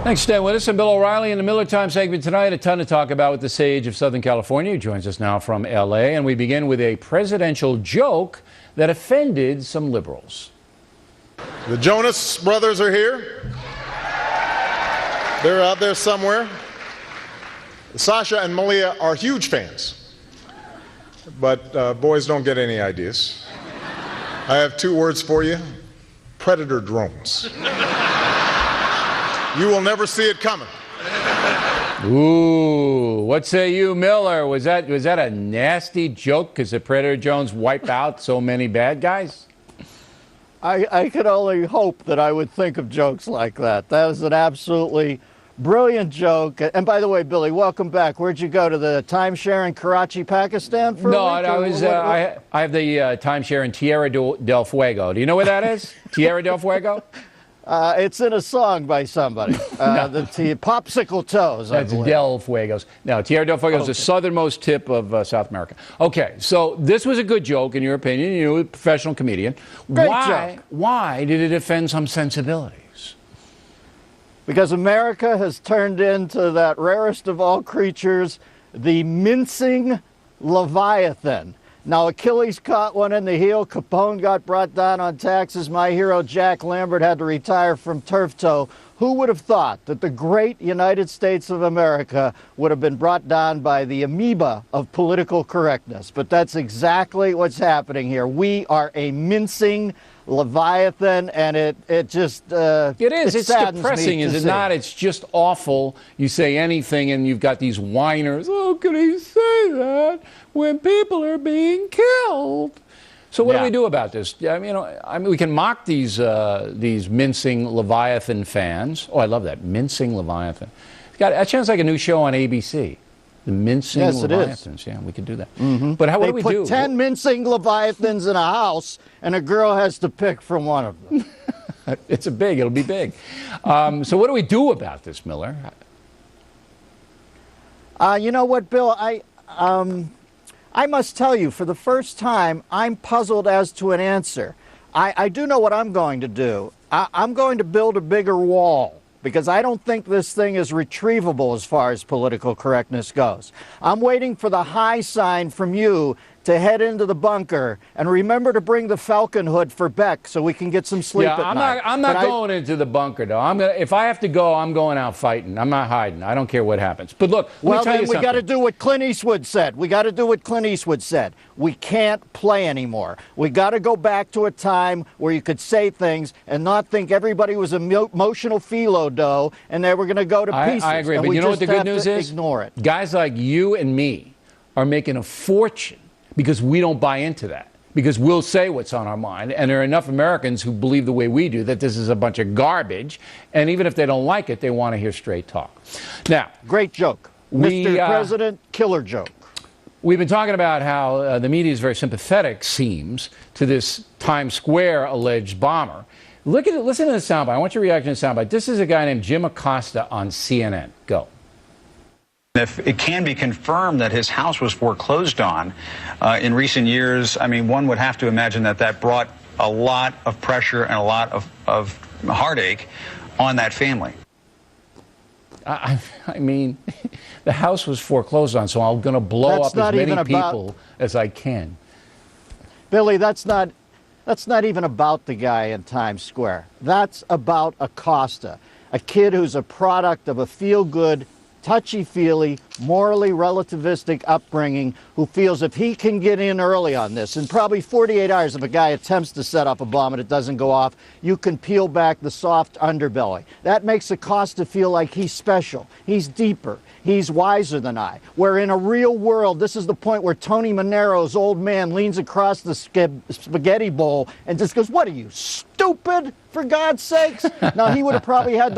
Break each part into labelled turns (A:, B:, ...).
A: Thanks for staying with us. I'm Bill O'Reilly in the MillerTime segment tonight. A ton to talk about with the sage of Southern California, who joins us now from L.A. And we begin with a presidential joke that offended some liberals.
B: The Jonas brothers are here. They're out there somewhere. Sasha and Malia are huge fans, but boys don't get any ideas. I have two words for you: predator drones. You will never see it coming.
A: Ooh, what say you, Miller? Was that a nasty joke because the predator drones wipe out so many bad guys?
C: I could only hope that I would think of jokes like that. That was an absolutely brilliant joke. And by the way, Billy, welcome back. Where'd you go, to the timeshare in Karachi, Pakistan for a week?
A: I have the timeshare in Tierra del Fuego. Do you know where that is? Tierra del Fuego?
C: It's in a song by somebody. The Popsicle Toes, I believe.
A: That's Del Fuegos. No, Tierra del Fuego is the southernmost tip of South America. Okay, so this was a good joke, in your opinion. You're a professional comedian.
C: Great joke.
A: Why did it offend some sensibilities?
C: Because America has turned into that rarest of all creatures, the mincing Leviathan. Now, Achilles caught one in the heel. Capone got brought down on taxes. My hero, Jack Lambert, had to retire from turf toe. Who would have thought that the great United States of America would have been brought down by the amoeba of political correctness? But that's exactly what's happening here. We are a mincing Leviathan, and it just
A: it is. It's depressing, is it not? It's just awful. You say anything, and you've got these whiners. Oh, can he say that when people are being killed? So what do we do about this? I mean, we can mock these mincing Leviathan fans. Oh, I love that, mincing Leviathan. That sounds like a new show on ABC. The mincing Leviathans. Yeah, we could do that.
C: Mm-hmm.
A: But what do we do?
C: They put 10 mincing Leviathans in a house, and a girl has to pick from one of them.
A: It'll be big. So what do we do about this, Miller?
C: You know what, Bill? I must tell you, for the first time, I'm puzzled as to an answer. I do know what I'm going to do. I'm going to build a bigger wall, because I don't think this thing is retrievable as far as political correctness goes. I'm waiting for the high sign from you to head into the bunker, and remember to bring the falcon hood for Beck so we can get some sleep at night.
A: I'm not going into the bunker, though. If I have to go, I'm going out fighting. I'm not hiding. I don't care what happens. But look,
C: well, then we got to do what Clint Eastwood said. We got to do what Clint Eastwood said. We can't play anymore. We got to go back to a time where you could say things and not think everybody was emotional philo dough and they were going to go to pieces.
A: I agree, but you know what the good news is?
C: Ignore it.
A: Guys like you and me are making a fortune because we don't buy into that, because we'll say what's on our mind, and there are enough Americans who believe the way we do that this is a bunch of garbage, and even if they don't like it, they want to hear straight talk. Now,
C: great joke. Mr. President, killer joke.
A: We've been talking about how the media is very sympathetic, seems, to this Times Square alleged bomber. Listen to the soundbite. I want your reaction to the soundbite. This is a guy named Jim Acosta on CNN. Go.
D: If it can be confirmed that his house was foreclosed on in recent years, I mean, one would have to imagine that brought a lot of pressure and a lot of heartache on that family.
A: I mean, the house was foreclosed on, so I'm going to blow up as many people as I can.
C: Billy, that's not even about the guy in Times Square. That's about Acosta, a kid who's a product of a feel-good, touchy-feely, morally relativistic upbringing, who feels if he can get in early on this, in probably 48 hours if a guy attempts to set off a bomb and it doesn't go off, you can peel back the soft underbelly. That makes Acosta feel like he's special, he's deeper, he's wiser than I. Where in a real world, this is the point where Tony Monero's old man leans across the spaghetti bowl and just goes, "What are you, stupid, for God's sakes?" Now, he would have probably had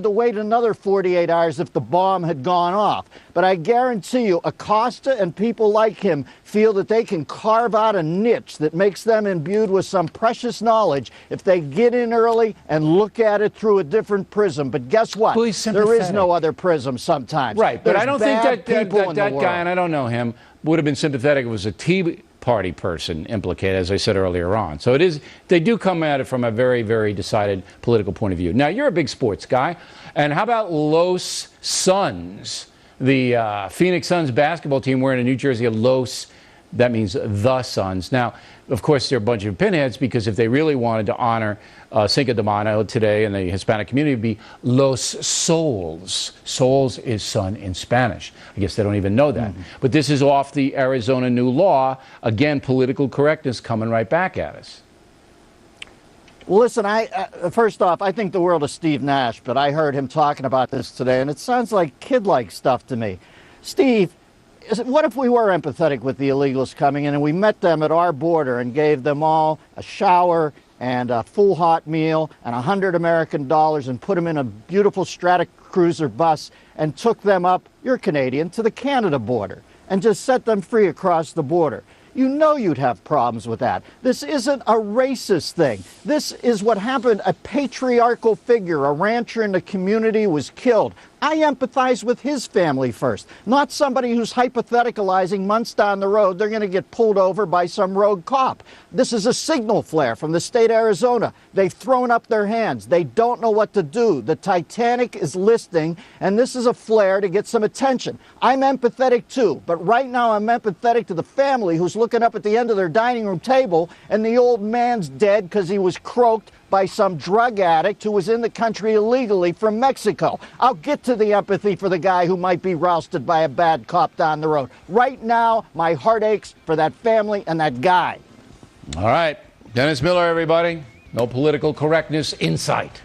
C: to wait another 48 hours if the bomb had gone off. But I guarantee you, Acosta and people like him feel that they can carve out a niche that makes them imbued with some precious knowledge if they get in early and look at it through a different prism. But guess what? There is no other prism sometimes.
A: Right, but
C: There's
A: I don't think that
C: guy,
A: and I don't know him, would have been sympathetic if it was a Tea party person implicated, as I said earlier on. So they do come at it from a very, very decided political point of view. Now, you're a big sports guy, and how about Los Suns? The Phoenix Suns basketball team wearing a New Jersey Los, that means the Suns. Now, of course, they're a bunch of pinheads because if they really wanted to honor Cinco de Mayo today in the Hispanic community, it would be Los Soles. Soles is sun in Spanish. I guess they don't even know that. But this is off the Arizona new law. Again, political correctness coming right back at us.
C: Well, listen, first off, I think the world of Steve Nash, but I heard him talking about this today, and it sounds like kid-like stuff to me. Steve, what if we were empathetic with the illegals coming in and we met them at our border and gave them all a shower and a full hot meal and $100 American and put them in a beautiful Strata Cruiser bus and took them up, you're Canadian, to the Canada border and just set them free across the border? You know you'd have problems with that. This isn't a racist thing. This is what happened. A patriarchal figure, a rancher in the community, was killed. I empathize with his family first, not somebody who's hypotheticalizing months down the road they're going to get pulled over by some rogue cop. This is a signal flare from the state of Arizona. They've thrown up their hands. They don't know what to do. The Titanic is listing, and this is a flare to get some attention. I'm empathetic too, but right now I'm empathetic to the family who's looking up at the end of their dining room table and the old man's dead because he was croaked by some drug addict who was in the country illegally from Mexico. I'll get to the empathy for the guy who might be rousted by a bad cop down the road. Right now, my heart aches for that family and that guy.
A: All right. Dennis Miller, everybody. No political correctness in sight.